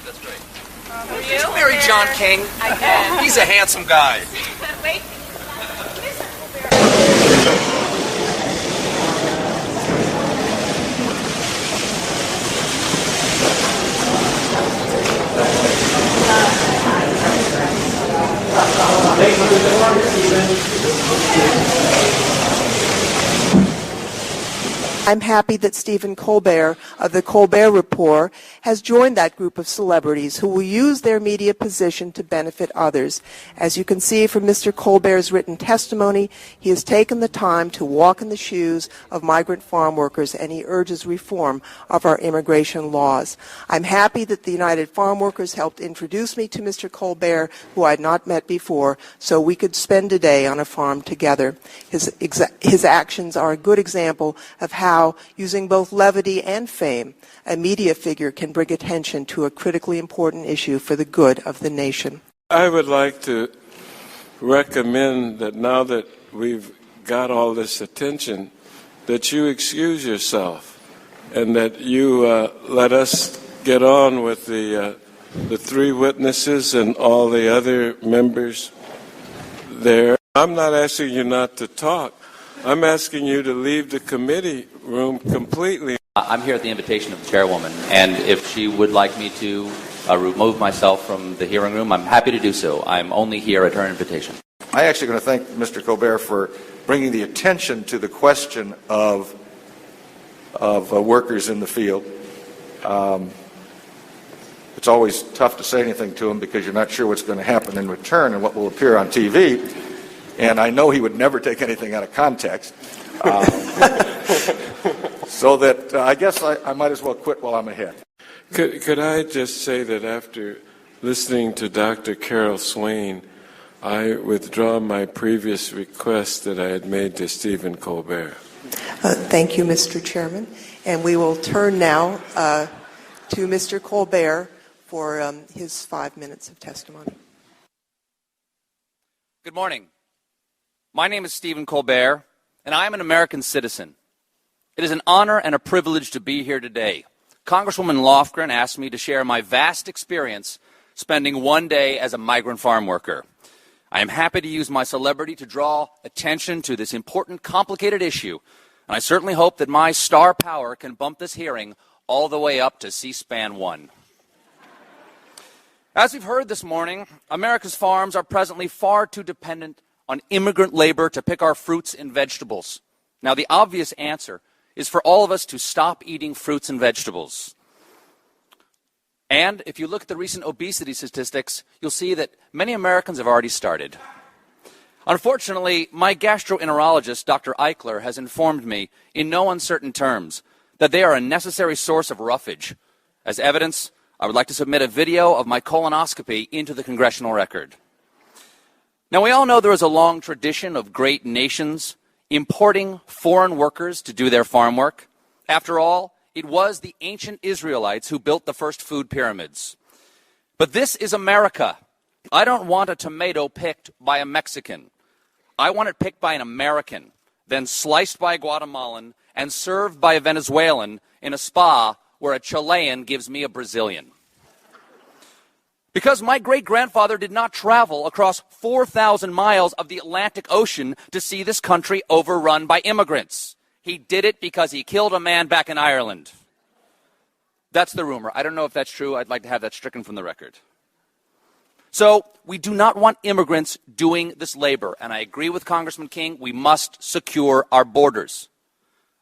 That's great. Who are you? Did you marry John King? I did. He's a handsome guy. Wait. I'm happy that Stephen Colbert of the Colbert Report has joined that group of celebrities who will use their media position to benefit others. As you can see from Mr. Colbert's written testimony, he has taken the time to walk in the shoes of migrant farm workers, and he urges reform of our immigration laws. I'm happy that the United Farm Workers helped introduce me to Mr. Colbert, who I had not met before, so we could spend a day on a farm together. His actions are a good example of how, using both levity and fame, a media figure can bring attention to a critically important issue for the good of the nation. I would like to recommend that now that we've got all this attention, that you excuse yourself and that you let us get on with the three witnesses and all the other members there. I'm not asking you not to talk. I'm asking you to leave the committee room completely. I'm here at the invitation of the chairwoman, and if she would like me to remove myself from the hearing room, I'm happy to do so. I'm only here at her invitation. I'm actually going to thank Mr. Colbert for bringing the attention to the question of workers in the field. It's always tough to say anything to him because you're not sure what's going to happen in return and what will appear on TV. And I know he would never take anything out of context. So that I guess I might as well quit while I'm ahead. Could I just say that after listening to Dr. Carol Swain, I withdraw my previous request that I had made to Stephen Colbert. Thank you, Mr. Chairman. And we will turn now to Mr. Colbert for his 5 minutes of testimony. Good morning. My name is Stephen Colbert, and I am an American citizen. It is an honor and a privilege to be here today. Congresswoman Lofgren asked me to share my vast experience spending one day as a migrant farm worker. I am happy to use my celebrity to draw attention to this important, complicated issue, and I certainly hope that my star power can bump this hearing all the way up to C-SPAN 1. As we've heard this morning, America's farms are presently far too dependent on immigrant labor to pick our fruits and vegetables. Now, the obvious answer is for all of us to stop eating fruits and vegetables. And if you look at the recent obesity statistics, you'll see that many Americans have already started. Unfortunately, my gastroenterologist, Dr. Eichler, has informed me in no uncertain terms that they are a necessary source of roughage. As evidence, I would like to submit a video of my colonoscopy into the congressional record. Now, we all know there is a long tradition of great nations importing foreign workers to do their farm work. After all, it was the ancient Israelites who built the first food pyramids. But this is America. I don't want a tomato picked by a Mexican. I want it picked by an American, then sliced by a Guatemalan, and served by a Venezuelan in a spa where a Chilean gives me a Brazilian. Because my great-grandfather did not travel across 4,000 miles of the Atlantic Ocean to see this country overrun by immigrants. He did it because he killed a man back in Ireland. That's the rumor. I don't know if that's true. I'd like to have that stricken from the record. So we do not want immigrants doing this labor. And I agree with Congressman King, we must secure our borders.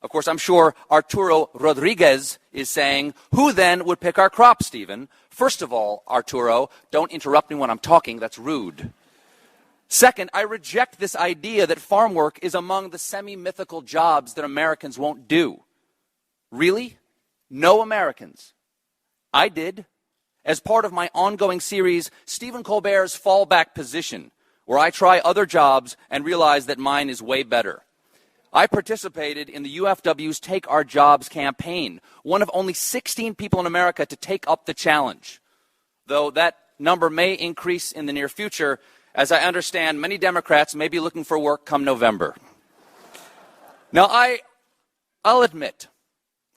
Of course, I'm sure Arturo Rodriguez is saying, who then would pick our crop, Stephen? First of all, Arturo, don't interrupt me when I'm talking. That's rude. Second, I reject this idea that farm work is among the semi-mythical jobs that Americans won't do. Really? No Americans. I did. As part of my ongoing series, Stephen Colbert's Fallback Position, where I try other jobs and realize that mine is way better. I participated in the UFW's Take Our Jobs campaign, one of only 16 people in America to take up the challenge. Though that number may increase in the near future, as I understand, many Democrats may be looking for work come November. Now, I'll admit,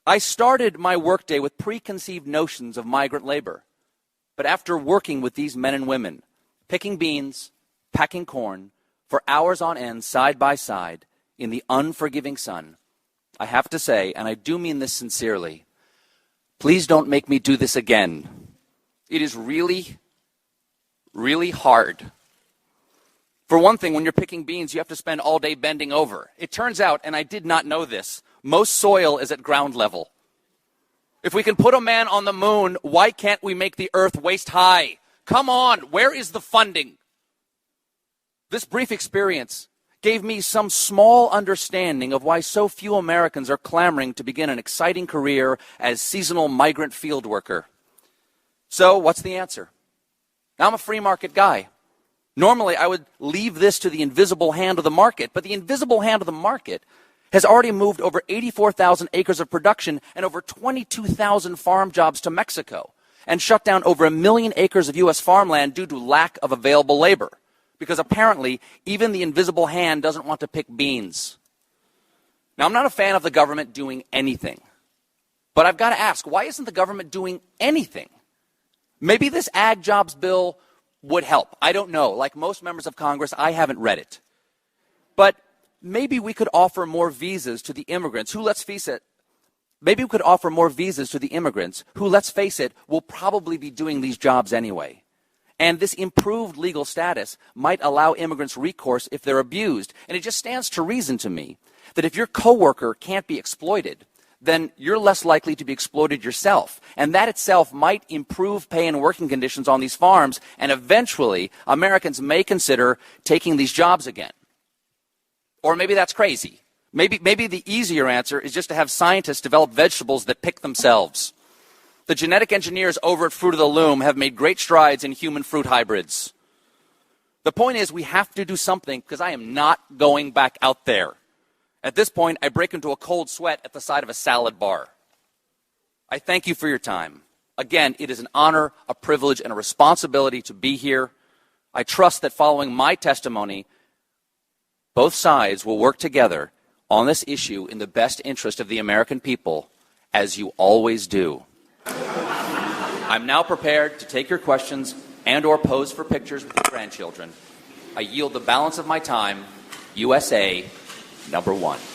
I started my workday with preconceived notions of migrant labor. But after working with these men and women, picking beans, packing corn, for hours on end, side by side, in the unforgiving sun, I have to say, and I do mean this sincerely, please don't make me do this again. It is really, really hard. For one thing, when you're picking beans, you have to spend all day bending over. It turns out, and I did not know this, most soil is at ground level. If we can put a man on the moon, why can't we make the earth waist high? Come on, where is the funding? This brief experience gave me some small understanding of why so few Americans are clamoring to begin an exciting career as seasonal migrant field worker. So, what's the answer? Now, I'm a free market guy. Normally, I would leave this to the invisible hand of the market, but the invisible hand of the market has already moved over 84,000 acres of production and over 22,000 farm jobs to Mexico, and shut down over 1 million acres of U.S. farmland due to lack of available labor. Because apparently, even the invisible hand doesn't want to pick beans. Now, I'm not a fan of the government doing anything. But I've got to ask, why isn't the government doing anything? Maybe this ag jobs bill would help. I don't know. Like most members of Congress, I haven't read it. But maybe we could offer more visas to the immigrants who, let's face it, will probably be doing these jobs anyway. And this improved legal status might allow immigrants recourse if they're abused. And it just stands to reason to me that if your coworker can't be exploited, then you're less likely to be exploited yourself. And that itself might improve pay and working conditions on these farms, and eventually Americans may consider taking these jobs again. Or maybe that's crazy. Maybe the easier answer is just to have scientists develop vegetables that pick themselves. The genetic engineers over at Fruit of the Loom have made great strides in human fruit hybrids. The point is, we have to do something, because I am not going back out there. At this point, I break into a cold sweat at the side of a salad bar. I thank you for your time. Again, it is an honor, a privilege, and a responsibility to be here. I trust that following my testimony, both sides will work together on this issue in the best interest of the American people, as you always do. I'm now prepared to take your questions and or pose for pictures with your grandchildren. I yield the balance of my time. USA #1.